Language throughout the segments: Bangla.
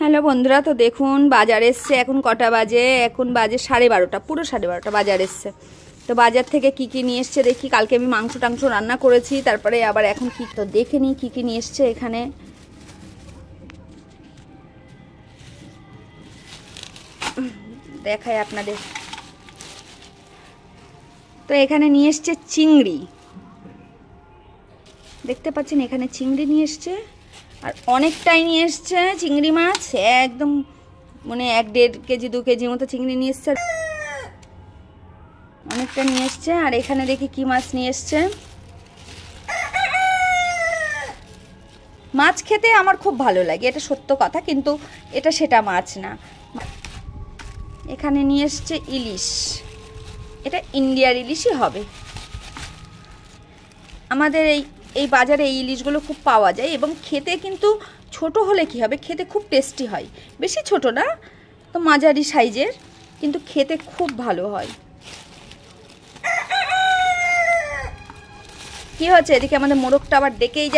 হ্যালো বন্ধুরা, তো দেখুন বাজার এসছে। এখন কটা বাজে? এখন বাজে 12:30, পুরো 12:30 বাজার এসছে। তো বাজার থেকে কি কি নিয়ে এসছে দেখি। কালকে আমি মাংস টাংস রান্না করেছি, তারপরে আবার এখন কি তো দেখে নিই কি কি নিয়ে এসছে এখানে। দেখাই আপনাদের। তো এখানে নিয়ে এসছে চিংড়ি, দেখতে পাচ্ছেন এখানে চিংড়ি নিয়ে এসছে। আর অনেকটাই নিয়ে এসছে চিংড়ি মাছ, একদম মানে 1-1.5 কেজি 2 কেজির মতো চিংড়ি নিয়ে এসছে, অনেকটা নিয়ে এসছে। আর এখানে দেখি কি মাছ নিয়ে এসছে। মাছ খেতে আমার খুব ভালো লাগে, এটা সত্য কথা, কিন্তু এটা সেটা মাছ না। এখানে নিয়ে এসছে ইলিশ, এটা ইন্ডিয়ার ইলিশই হবে। আমাদের এই বাজারে এই ইলিশগুলো খুব পাওয়া যায় এবং খেতে কিন্তু ছোট হলে কি হবে, খেতে খুব টেস্টি হয়। বেশি ছোট না, তো মাঝারি সাইজের, কিন্তু খেতে খুব ভালো হয়। কি হচ্ছে এদিকে? আমাদের মোরগটা আবার ডেকেই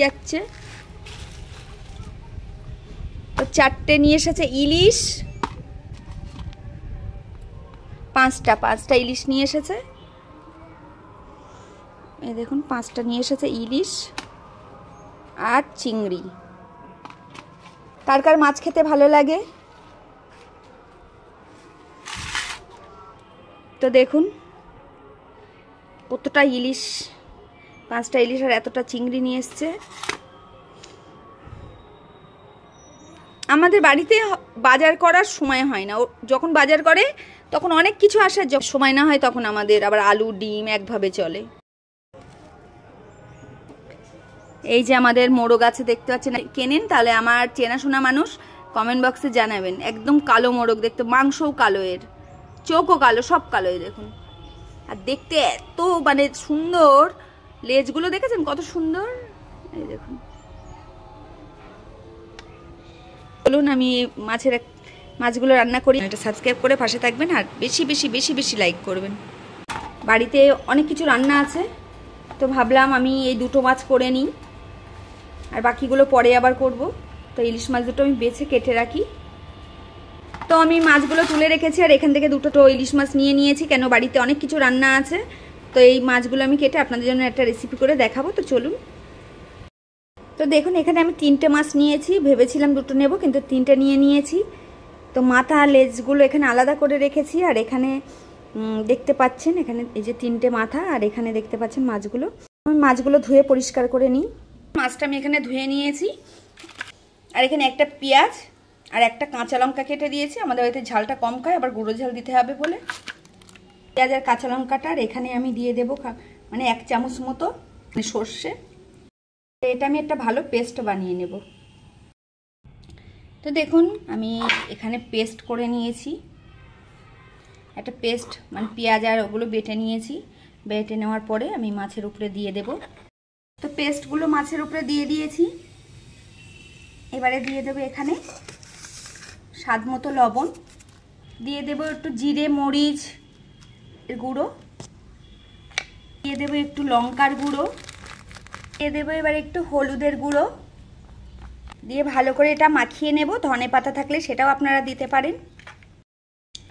যাচ্ছে। তো 4টে নিয়ে এসেছে ইলিশ, 5টা ইলিশ নিয়ে এসেছে। এই দেখুন 5টা নিয়ে এসেছে ইলিশ আর চিংড়ি। কার কার মাছ খেতে ভালো লাগে? তো দেখুন কতটা ইলিশ, 5টা ইলিশ আর এতটা চিংড়ি নিয়ে এসছে। আমাদের বাড়িতে বাজার করার সময় হয় না, যখন বাজার করে তখন অনেক কিছু আসার সময় না হয়, তখন আমাদের আবার আলু ডিম একভাবে চলে। এই যে আমাদের মোরগ আছে, দেখতে পাচ্ছেন। কেনেন তাহলে আমার চেনাশোনা মানুষ কমেন্ট বক্সে জানাবেন। একদম কালো মোরগ দেখতে, মাংসও কালো, এর চোখও কালো, সব কালো। এই দেখুন, আর দেখতে এত মানে সুন্দর, লেজগুলো দেখেছেন কত সুন্দর। এই দেখুন। বলুন আমি মাছগুলো রান্না করি। এটা সাবস্ক্রাইব করে পাশে থাকবেন আর বেশি বেশি বেশি বেশি লাইক করবেন। বাড়িতে অনেক কিছু রান্না আছে, তো ভাবলাম আমি এই 2টো মাছ করে নিই, আর বাকিগুলো পরে আবার করব। তো ইলিশ মাছ দুটো আমি বেছে কেটে রাখি। তো আমি মাছগুলো তুলে রেখেছি, আর এখান থেকে 2টো ইলিশ মাছ নিয়ে নিয়েছি, কেন বাড়িতে অনেক কিছু রান্না আছে। তো এই মাছগুলো আমি কেটে আপনাদের জন্য একটা রেসিপি করে দেখাবো। তো চলুন। তো দেখুন এখানে আমি 3টে মাছ নিয়েছি, ভেবেছিলাম 2টো নেব, কিন্তু 3টে নিয়ে নিয়েছি। তো মাথা লেজগুলো এখানে আলাদা করে রেখেছি। আর এখানে দেখতে পাচ্ছেন, এখানে এই যে 3টে মাথা, আর এখানে দেখতে পাচ্ছেন মাছগুলো। আমি মাছগুলো ধুয়ে পরিষ্কার করে নিই। মাছটা আমি এখানে ধুয়ে নিয়েছি। আর এখানে একটা পেঁয়াজ আর একটা কাঁচা লঙ্কা কেটে দিয়েছি। আমাদের বাড়িতে ঝালটা কম খায়, আবার গুঁড়ো ঝাল দিতে হবে বলে। পেঁয়াজ আর কাঁচা লঙ্কাটা, আর এখানে আমি দিয়ে দেবো মানে 1 চামচ মতো সর্ষে। এটা আমি একটা ভালো পেস্ট বানিয়ে নেব। তো দেখুন আমি এখানে পেস্ট করে নিয়েছি, একটা পেস্ট মানে পেঁয়াজ আর ওগুলো বেটে নিয়েছি। বেটে নেওয়ার পরে আমি মাছের উপরে দিয়ে দেব। তো পেস্টগুলো মাছের উপরে দিয়ে দিয়েছি। এবারে দিয়ে দেবো এখানে স্বাদ মতো লবণ, দিয়ে দেবো একটু জিরে মরিচ এর গুঁড়ো, দিয়ে দেবো একটু লঙ্কার গুঁড়ো, দিয়ে দেবো এবার একটু হলুদের গুঁড়ো, দিয়ে ভালো করে এটা মাখিয়ে নেব। ধনে পাতা থাকলে সেটাও আপনারা দিতে পারেন।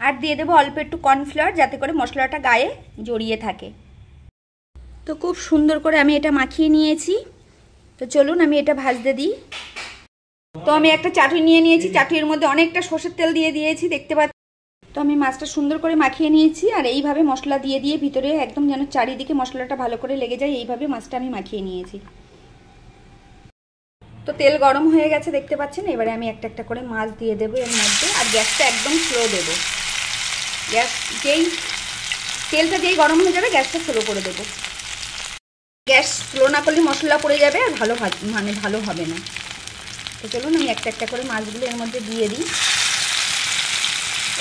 আর দিয়ে দেবো অল্প একটু কর্নফ্লাওয়ার, যাতে করে মশলাটা গায়ে জড়িয়ে থাকে। তো খুব সুন্দর করে আমি এটা মাখিয়ে নিয়েছি। তো চলুন আমি এটা ভাজতে দিই। তো আমি একটা চাটুই নিয়ে নিয়েছি, চাটুইয়ের মধ্যে অনেকটা সরষের তেল দিয়ে দিয়েছি, দেখতে পাচ্ছি। তো আমি মাছটা সুন্দর করে মাখিয়ে নিয়েছি, আর এইভাবে মশলা দিয়ে দিয়ে ভিতরে একদম যেন চারিদিকে মশলাটা ভালো করে লেগে যায়, এইভাবে মাছটা আমি মাখিয়ে নিয়েছি। তো তেল গরম হয়ে গেছে, দেখতে পাচ্ছেন। এবারে আমি একটা একটা করে মাছ দিয়ে দেবো এর মধ্যে, আর গ্যাসটা একদম স্লো দেবো। গ্যাস তেলটা যেই গরম হয়ে যাবে গ্যাসটা স্লো করে দেবো। গ্যাস স্লো না করলে মশলা পড়ে যাবে আর ভালো হবে না। তো চলুন আমি একটা একটা করে মাছগুলো এর মধ্যে দিয়ে দিই।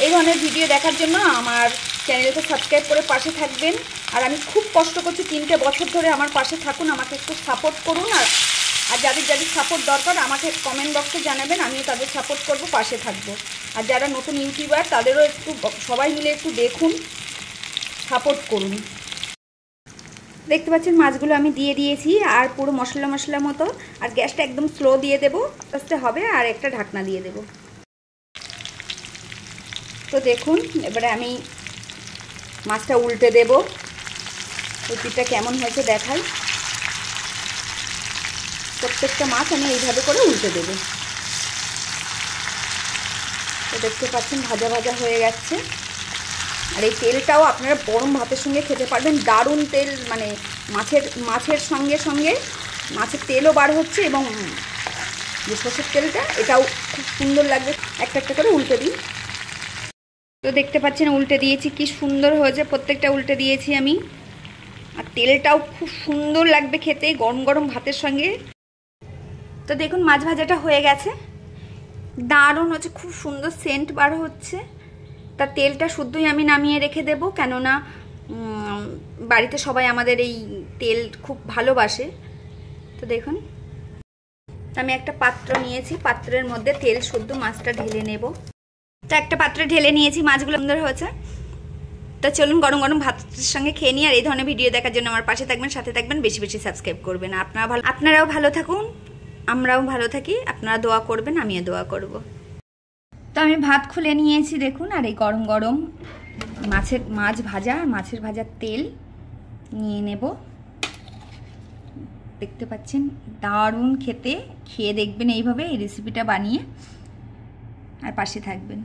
এই ধরনের ভিডিও দেখার জন্য আমার চ্যানেলকে সাবস্ক্রাইব করে পাশে থাকবেন। আর আমি খুব কষ্ট করছি, 3টে বছর ধরে আমার পাশে থাকুন, আমাকে একটু সাপোর্ট করুন। আর যাদের সাপোর্ট দরকার আমাকে কমেন্ট বক্সে জানাবেন, আমিও তাদের সাপোর্ট করব, পাশে থাকবো। আর যারা নতুন ইউটিউবার তাদেরও একটু সবাই মিলে একটু দেখুন, সাপোর্ট করুন। দেখতে পাচ্ছেন মাছগুলো আমি দিয়ে দিয়েছি আর পুরো মশলা মশলা মতো। আর গ্যাসটা একদম স্লো দিয়ে দেবো, আস্তে হবে। আর একটা ঢাকনা দিয়ে দেবো। তো দেখুন এবারে আমি মাছটা উল্টে দেব। ওই পিঠটা কেমন হয়েছে দেখাই। প্রত্যেকটা মাছ আমি এইভাবে করে উল্টে দেবো। তো দেখতে পাচ্ছেন ভাজা ভাজা হয়ে যাচ্ছে। আর এই তেলটাও আপনারা গরম ভাতের সঙ্গে খেতে পারবেন। দারুণ তেল, মানে মাছের সঙ্গে সঙ্গে মাছের তেলও বার হচ্ছে এবং যে সর্ষের তেলটা এটাও খুব সুন্দর লাগবে। একটা একটা করে উল্টে দিই। তো দেখতে পাচ্ছেন উল্টে দিয়েছি, কি সুন্দর হয়েছে। প্রত্যেকটা উল্টে দিয়েছি আমি। আর তেলটাও খুব সুন্দর লাগবে খেতে গরম গরম ভাতের সঙ্গে। তো দেখুন মাছ ভাজাটা হয়ে গেছে, দারুণ হচ্ছে, খুব সুন্দর সেন্ট বার হচ্ছে। তা তেলটা শুদ্ধই আমি নামিয়ে রেখে দেব, কেননা বাড়িতে সবাই আমাদের এই তেল খুব ভালোবাসে। তো দেখুন আমি একটা পাত্র নিয়েছি, পাত্রের মধ্যে তেল শুদ্ধ মাছটা ঢেলে নেব। তো একটা পাত্রে ঢেলে নিয়েছি, মাছগুলো সুন্দর হয়েছে। তো চলুন গরম গরম ভাতের সঙ্গে খেয়ে নিই। আর এই ধরনের ভিডিও দেখার জন্য আমার পাশে থাকবেন, সাথে থাকবেন, বেশি বেশি সাবস্ক্রাইব করবেন। আপনারাও ভালো থাকুন, আমরাও ভালো থাকি। আপনারা দোয়া করবেন, আমিও দোয়া করব। তো আমি ভাত খুলে নিয়েছি দেখুন। আর এই গরম গরম মাছ ভাজা, মাছের ভাজার তেল নিয়ে নেব। দেখতে পাচ্ছেন দারুণ খেতে। খেয়ে দেখবেন এইভাবে এই রেসিপিটা বানিয়ে, আর পাশে থাকবেন।